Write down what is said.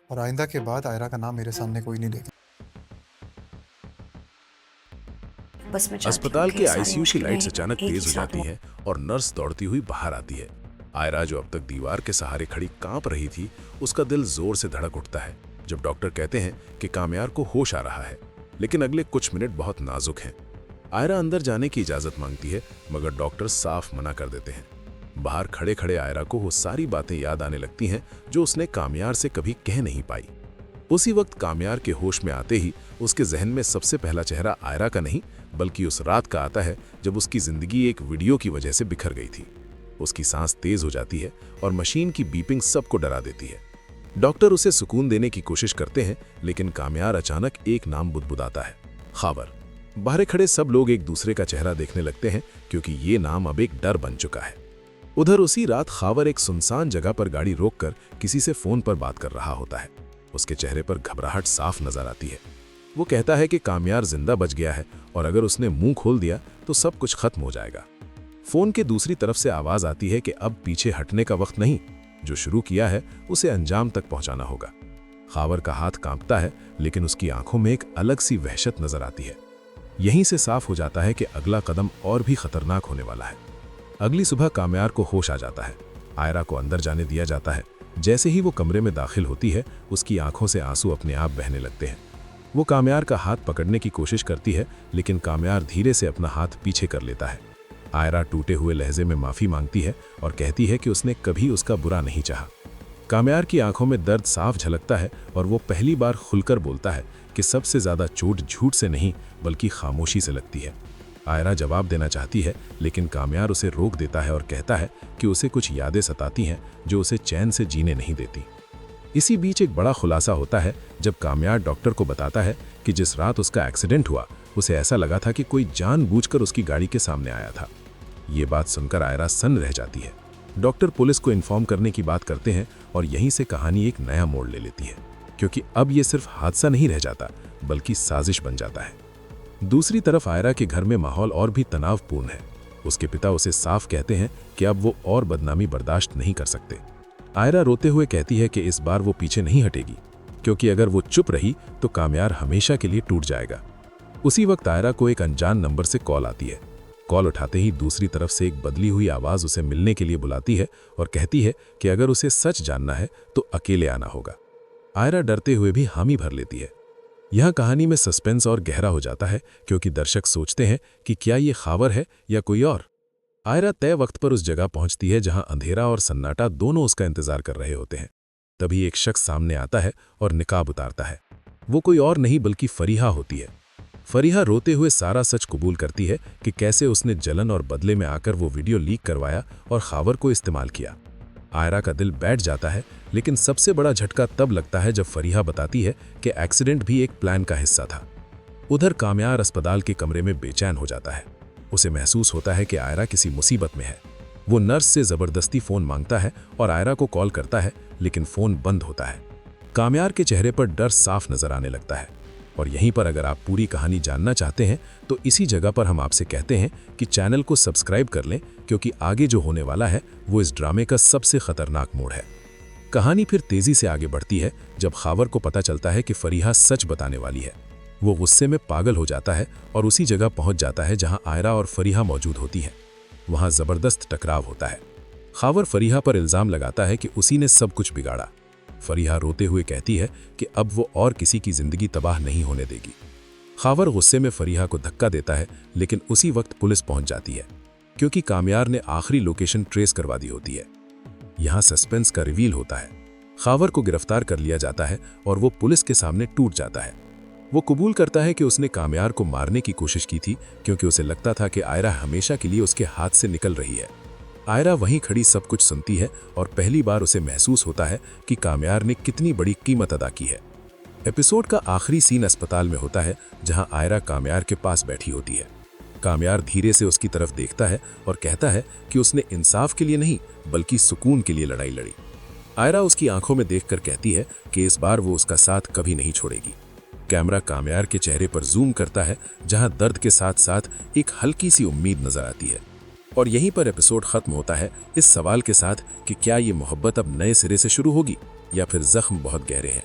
और आइंदा के बाद आयरा का नाम मेरे सामने कोई नहीं लेगा। बस मैं चाहती हूँ अस्पताल कि के ये सारी आईसीयू की लाइट्स मुश्किलें अचानक एक तेज ही हो साथ जाती हैं और नर्स दौड़ती हुई बाहर आती है। आयरा जो अब तक दीवार के सहारे खड़ी कांप रही थी, उसका दिल जोर से धड़क उठता है जब डॉक्टर कहते हैं कि कामयार को होश आ रहा है, लेकिन अगले कुछ मिनट बहुत नाजुक हैं। आयरा अंदर जाने की इजाजत मांगती है, मगर डॉक्टर साफ मना कर देते हैं। बाहर खड़े खड़े आयरा को वो सारी बातें याद आने लगती हैं जो उसने कामयार से कभी कह नहीं पाई। उसी वक्त कामयार के होश में आते ही उसके जहन में सबसे पहला चेहरा आयरा का नहीं बल्कि उस रात का आता है जब उसकी जिंदगी एक वीडियो की वजह से बिखर गई थी। उसकी सांस तेज हो जाती है और मशीन की बीपिंग सबको डरा देती है। डॉक्टर उसे सुकून देने की कोशिश करते हैं, लेकिन कामयार अचानक एक नाम बुदबुदाता है, खावर। बाहर खड़े सब लोग एक दूसरे का चेहरा देखने लगते हैं क्योंकि ये नाम अब एक डर बन चुका है। उधर उसी रात खावर एक सुनसान जगह पर गाड़ी रोककर किसी से फोन पर बात कर रहा होता है। उसके चेहरे पर घबराहट साफ नजर आती है। वो कहता है कि कामयार जिंदा बच गया है और अगर उसने मुंह खोल दिया तो सब कुछ खत्म हो जाएगा। फोन के दूसरी तरफ से आवाज आती है कि अब पीछे हटने का वक्त नहीं, जो शुरू किया है उसे अंजाम तक पहुंचाना होगा। खावर का हाथ कांपता है, लेकिन उसकी आंखों में एक अलग सी वहशत नजर आती है। यहीं से साफ हो जाता है कि अगला कदम और भी खतरनाक होने वाला है। अगली सुबह कामयार को होश आ जाता है। आयरा को अंदर जाने दिया जाता है। जैसे ही वो कमरे में दाखिल होती है, उसकी आंखों से आंसू अपने आप बहने लगते हैं। वो कामयार का हाथ पकड़ने की कोशिश करती है, लेकिन कामयार धीरे से अपना हाथ पीछे कर लेता है। आयरा टूटे हुए लहजे में माफी मांगती है और कहती है कि उसने कभी उसका बुरा नहीं चाहा। कामयार की आंखों में दर्द साफ झलकता है और वो पहली बार खुलकर बोलता है कि सबसे ज्यादा चोट झूठ से नहीं बल्कि खामोशी से लगती है। आयरा जवाब देना चाहती है, लेकिन कामयार उसे रोक देता है और कहता है कि उसे कुछ यादें सताती हैं जो उसे चैन से जीने नहीं देती। इसी बीच एक बड़ा खुलासा होता है जब कामयार डॉक्टर को बताता है कि जिस रात उसका एक्सीडेंट हुआ, उसे ऐसा लगा था कि कोई जानबूझकर उसकी गाड़ी के सामने आया था। ये बात सुनकर आयरा सन्न रह जाती है। डॉक्टर पुलिस को इन्फॉर्म करने की बात करते हैं और यहीं से कहानी एक नया मोड़ ले लेती है, क्योंकि अब ये सिर्फ हादसा नहीं रह जाता बल्कि साजिश बन जाता है। दूसरी तरफ आयरा के घर में माहौल और भी तनावपूर्ण है। उसके पिता उसे साफ कहते हैं कि अब वो और बदनामी बर्दाश्त नहीं कर सकते। आयरा रोते हुए कहती है कि इस बार वो पीछे नहीं हटेगी, क्योंकि अगर वो चुप रही तो कामयार हमेशा के लिए टूट जाएगा। उसी वक्त आयरा को एक अनजान नंबर से कॉल आती है। कॉल उठाते ही दूसरी तरफ से एक बदली हुई आवाज उसे मिलने के लिए बुलाती है और कहती है कि अगर उसे सच जानना है तो अकेले आना होगा। आयरा डरते हुए भी हामी भर लेती है। यह कहानी में सस्पेंस और गहरा हो जाता है, क्योंकि दर्शक सोचते हैं कि क्या ये खावर है या कोई और। आयरा तय वक्त पर उस जगह पहुंचती है जहां अंधेरा और सन्नाटा दोनों उसका इंतजार कर रहे होते हैं। तभी एक शख्स सामने आता है और निकाब उतारता है। वो कोई और नहीं बल्कि फरीहा होती है। फरीहा रोते हुए सारा सच कबूल करती है कि कैसे उसने जलन और बदले में आकर वो वीडियो लीक करवाया और खावर को इस्तेमाल किया। आयरा का दिल बैठ जाता है, लेकिन सबसे बड़ा झटका तब लगता है जब फरीहा बताती है कि एक्सीडेंट भी एक प्लान का हिस्सा था। उधर कामयार अस्पताल के कमरे में बेचैन हो जाता है। उसे महसूस होता है कि आयरा किसी मुसीबत में है। वो नर्स से जबरदस्ती फोन मांगता है और आयरा को कॉल करता है, लेकिन फोन बंद होता है। कामयार के चेहरे पर डर साफ नजर आने लगता है। और यहीं पर अगर आप पूरी कहानी जानना चाहते हैं तो इसी जगह पर हम आपसे कहते हैं कि चैनल को सब्सक्राइब कर लें, क्योंकि आगे जो होने वाला है वो इस ड्रामे का सबसे खतरनाक मोड़ है। कहानी फिर तेजी से आगे बढ़ती है जब खावर को पता चलता है कि फरीहा सच बताने वाली है। वो गुस्से में पागल हो जाता है और उसी जगह पहुंच जाता है जहां आयरा और फरीहा मौजूद होती हैं। वहां जबरदस्त टकराव होता है। खावर फरीहा पर इल्जाम लगाता है कि उसी ने सब कुछ बिगाड़ा। फरीहा रोते हुए कहती है कि अब वो और किसी की जिंदगी तबाह नहीं होने देगी। खावर गुस्से में फरीहा को धक्का देता है, लेकिन उसी वक्त पुलिस पहुंच जाती है, क्योंकि कामयार ने आखिरी लोकेशन ट्रेस करवा दी होती है। यहां सस्पेंस का रिवील होता है। खावर को गिरफ्तार कर लिया जाता है और वो पुलिस के सामने टूट जाता है। वो कबूल करता है कि उसने कामयार को मारने की कोशिश की थी, क्योंकि उसे लगता था कि आयरा हमेशा के लिए उसके हाथ से निकल रही है। आयरा वहीं खड़ी सब कुछ सुनती है और पहली बार उसे महसूस होता है कि कामयार ने कितनी बड़ी कीमत अदा की है। एपिसोड का आखिरी सीन अस्पताल में होता है, जहां आयरा कामयार के पास बैठी होती है। कामयार धीरे से उसकी तरफ देखता है और कहता है कि उसने इंसाफ के लिए नहीं बल्कि सुकून के लिए लड़ाई लड़ी। आयरा उसकी आंखों में देखकर कहती है कि इस बार वो उसका साथ कभी नहीं छोड़ेगी। कैमरा कामयार के चेहरे पर जूम करता है, जहां दर्द के साथ साथ एक हल्की सी उम्मीद नजर आती है। और यहीं पर एपिसोड खत्म होता है इस सवाल के साथ कि क्या ये मोहब्बत अब नए सिरे से शुरू होगी। या फिर जख्म बहुत गहरे हैं।